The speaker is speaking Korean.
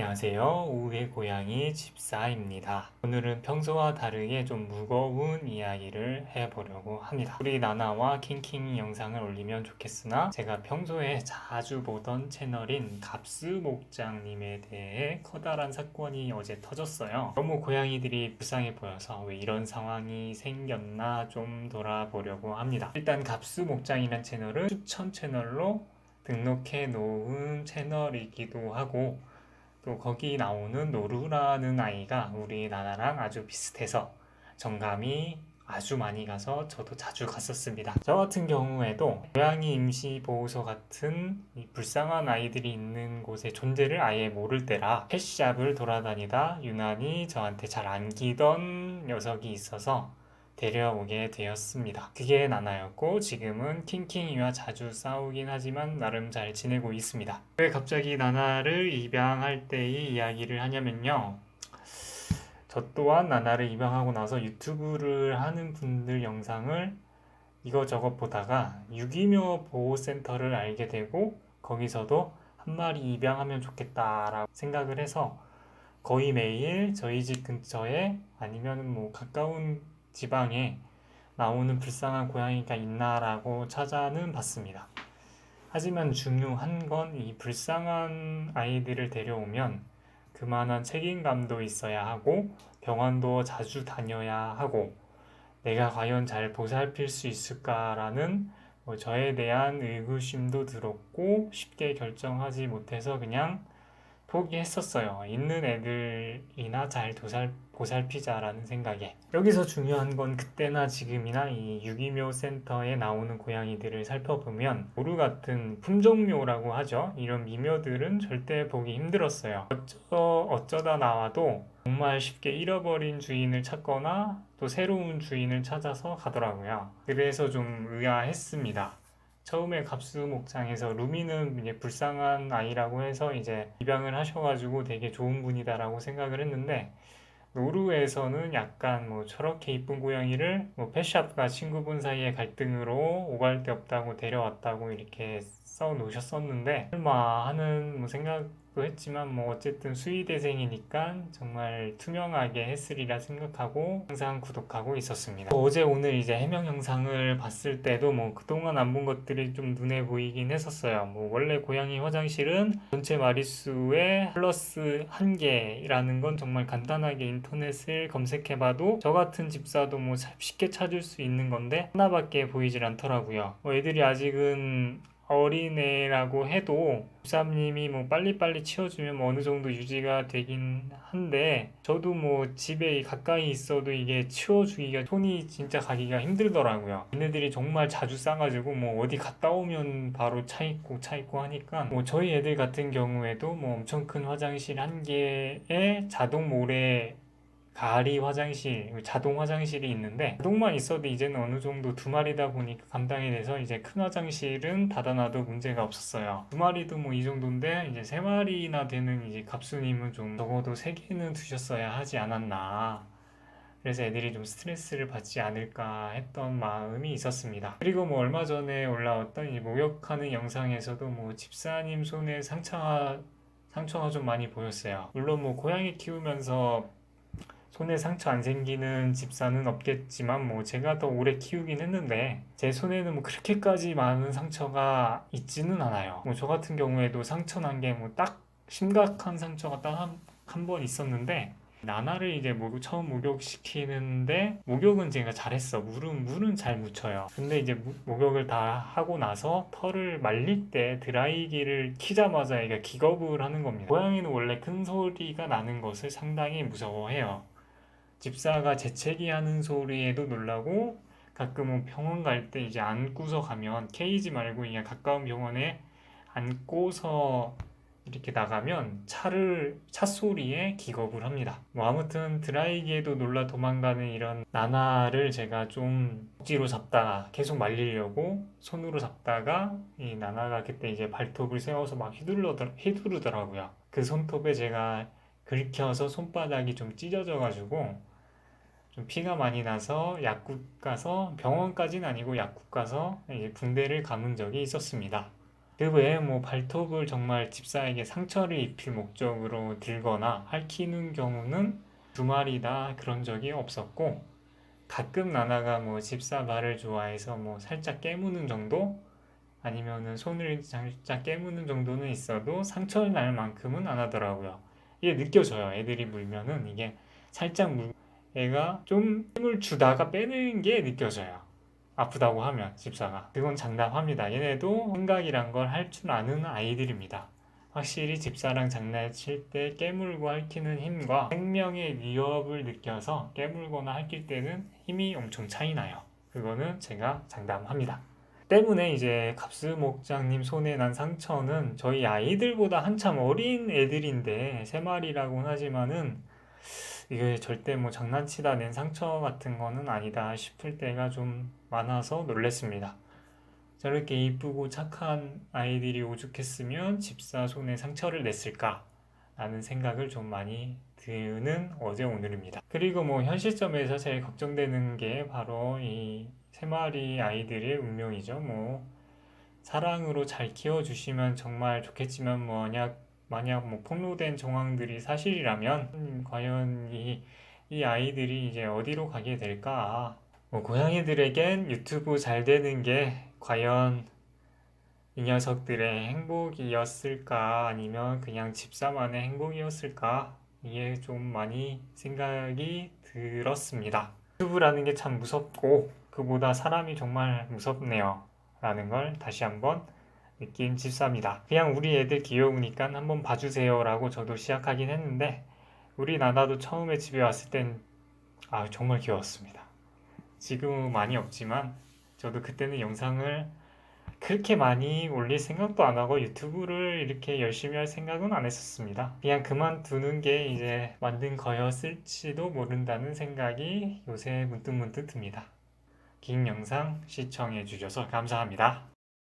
안녕하세요. 우우의 고양이 집사입니다. 오늘은 평소와 다르게 좀 무거운 이야기를 해보려고 합니다. 우리 나나와 킹킹이 영상을 올리면 좋겠으나 제가 평소에 자주 보던 채널인 갑수목장님에 대해 커다란 사건이 어제 터졌어요. 너무 고양이들이 불쌍해 보여서 왜 이런 상황이 생겼나 좀 돌아보려고 합니다. 일단 갑수목장이란 채널은 추천 채널로 등록해 놓은 채널이기도 하고 또 거기 나오는 노루라는 아이가 우리 나나랑 아주 비슷해서 정감이 아주 많이 가서 저도 자주 갔었습니다. 저 같은 경우에도 고양이 임시보호소 같은 이 불쌍한 아이들이 있는 곳의 존재를 아예 모를 때라 펫샵을 돌아다니다 유난히 저한테 잘 안기던 녀석이 있어서 데려오게 되었습니다. 그게 나나였고 지금은 킹킹이와 자주 싸우긴 하지만 나름 잘 지내고 있습니다. 왜 갑자기 나나를 입양할 때의 이야기를 하냐면요. 저 또한 나나를 입양하고 나서 유튜브를 하는 분들 영상을 이거저거 보다가 유기묘 보호센터를 알게 되고 거기서도 한 마리 입양하면 좋겠다라고 생각을 해서 거의 매일 저희 집 근처에 아니면 뭐 가까운 지방에 나오는 불쌍한 고양이가 있나라고 찾아는 봤습니다. 하지만 중요한 건 이 불쌍한 아이들을 데려오면 그만한 책임감도 있어야 하고 병원도 자주 다녀야 하고 내가 과연 잘 보살필 수 있을까라는 저에 대한 의구심도 들었고 쉽게 결정하지 못해서 그냥 포기했었어요. 있는 애들이나 잘 보살피자라는 생각에. 여기서 중요한 건 그때나 지금이나 이 유기묘 센터에 나오는 고양이들을 살펴보면 모루 같은 품종묘라고 하죠. 이런 미묘들은 절대 보기 힘들었어요. 어쩌다 나와도 정말 쉽게 잃어버린 주인을 찾거나 또 새로운 주인을 찾아서 가더라고요. 그래서 좀 의아했습니다. 처음에 갑수 목장에서 루미는 이제 불쌍한 아이라고 해서 이제 입양을 하셔가지고 되게 좋은 분이다라고 생각을 했는데 노르웨이에서는 약간 뭐 저렇게 이쁜 고양이를 뭐 펫샵과 친구분 사이의 갈등으로 오갈 데 없다고 데려왔다고 이렇게 써 놓으셨었는데 설마 하는 뭐 생각도 했지만 뭐 어쨌든 수의대생이니까 정말 투명하게 했으리라 생각하고 항상 구독하고 있었습니다. 어제 오늘 이제 해명 영상을 봤을 때도 뭐 그동안 안 본 것들이 좀 눈에 보이긴 했었어요. 뭐 원래 고양이 화장실은 전체 마리수의 플러스 1개라는 건 정말 간단하게 인터넷을 검색해봐도 저 같은 집사도 뭐 쉽게 찾을 수 있는 건데 하나밖에 보이질 않더라고요. 애들이 아직은 어린애라고 해도 집사님이 뭐 빨리빨리 치워주면 뭐 어느 정도 유지가 되긴 한데 저도 뭐 집에 가까이 있어도 이게 치워주기가 손이 진짜 가기가 힘들더라고요. 얘네들이 정말 자주 싸가지고 뭐 어디 갔다 오면 바로 차 있고 하니까 뭐 저희 애들 같은 경우에도 뭐 엄청 큰 화장실 한 개에 자동 모래 가리 화장실, 자동 화장실이 있는데 자동만 있어도 이제는 어느 정도 두 마리다 보니까 감당이 돼서 이제 큰 화장실은 닫아놔도 문제가 없었어요. 두 마리도 뭐 이 정도인데 이제 세 마리나 되는 이제 갑수님은 좀 적어도 세 개는 두셨어야 하지 않았나. 그래서 애들이 좀 스트레스를 받지 않을까 했던 마음이 있었습니다. 그리고 뭐 얼마 전에 올라왔던 이 목욕하는 영상에서도 뭐 집사님 손에 상처가 좀 많이 보였어요. 물론 뭐 고양이 키우면서 손에 상처 안 생기는 집사는 없겠지만 뭐 제가 더 오래 키우긴 했는데 제 손에는 뭐 그렇게까지 많은 상처가 있지는 않아요. 뭐 저 같은 경우에도 상처 난 게 뭐 딱 심각한 상처가 딱 한 번 있었는데 나나를 이제 처음 목욕시키는데 목욕은 제가 잘했어. 물은 잘 묻혀요. 근데 이제 목욕을 다 하고 나서 털을 말릴 때 드라이기를 키자마자 얘가 기겁을 하는 겁니다. 고양이는 원래 큰 소리가 나는 것을 상당히 무서워해요. 집사가 재채기 하는 소리에도 놀라고 가끔은 병원 갈 때 이제 안고서 가면 케이지 말고 그냥 가까운 병원에 안고서 이렇게 나가면 차 소리에 기겁을 합니다. 뭐 아무튼 드라이기에도 놀라 도망가는 이런 나나를 제가 좀 억지로 잡다가 계속 말리려고 손으로 잡다가 이 나나가 그때 이제 발톱을 세워서 막 휘두르더라고요. 그 손톱에 제가 긁혀서 손바닥이 좀 찢어져 가지고 좀 피가 많이 나서 약국 가서 병원까지는 아니고 약국 가서 이제 붕대를 감은 적이 있었습니다. 그 외에 뭐 발톱을 정말 집사에게 상처를 입힐 목적으로 들거나 핥히는 경우는 두 마리 다 그런 적이 없었고, 가끔 나나가 뭐 집사 말을 좋아해서 뭐 살짝 깨무는 정도? 아니면은 손을 살짝 깨무는 정도는 있어도 상처 날 만큼은 안 하더라고요. 이게 느껴져요. 애들이 물면은 이게 살짝 애가 좀 힘을 주다가 빼는 게 느껴져요. 아프다고 하면 집사가. 그건 장담합니다. 얘네도 생각이란 걸 할 줄 아는 아이들입니다. 확실히 집사랑 장난칠 때 깨물고 핥히는 힘과 생명의 위협을 느껴서 깨물거나 핥힐 때는 힘이 엄청 차이 나요. 그거는 제가 장담합니다. 때문에 이제 갑스 목장님 손에 난 상처는 저희 아이들보다 한참 어린 애들인데 세 마리라고는 하지만은 이게 절대 뭐 장난치다 낸 상처 같은 거는 아니다 싶을 때가 좀 많아서 놀랬습니다. 저렇게 이쁘고 착한 아이들이 오죽했으면 집사 손에 상처를 냈을까 라는 생각을 좀 많이 드는 어제 오늘입니다. 그리고 뭐 현실점에서 제일 걱정되는 게 바로 이 세 마리 아이들의 운명이죠. 뭐 사랑으로 잘 키워주시면 정말 좋겠지만 만약 뭐 폭로된 정황들이 사실이라면 과연 이 아이들이 이제 어디로 가게 될까? 뭐 고양이들에겐 유튜브 잘 되는 게 과연 이 녀석들의 행복이었을까? 아니면 그냥 집사만의 행복이었을까? 이게 좀 많이 생각이 들었습니다. 유튜브라는 게 참 무섭고 그보다 사람이 정말 무섭네요. 라는 걸 다시 한번 느낀 집사입니다. 그냥 우리 애들 귀여우니까 한번 봐주세요 라고 저도 시작하긴 했는데 우리 나나도 처음에 집에 왔을 땐 정말 귀여웠습니다. 지금은 많이 없지만 저도 그때는 영상을 그렇게 많이 올릴 생각도 안 하고 유튜브를 이렇게 열심히 할 생각은 안 했었습니다. 그냥 그만두는 게 이제 만든 거였을지도 모른다는 생각이 요새 문득문득 듭니다. 긴 영상 시청해 주셔서 감사합니다.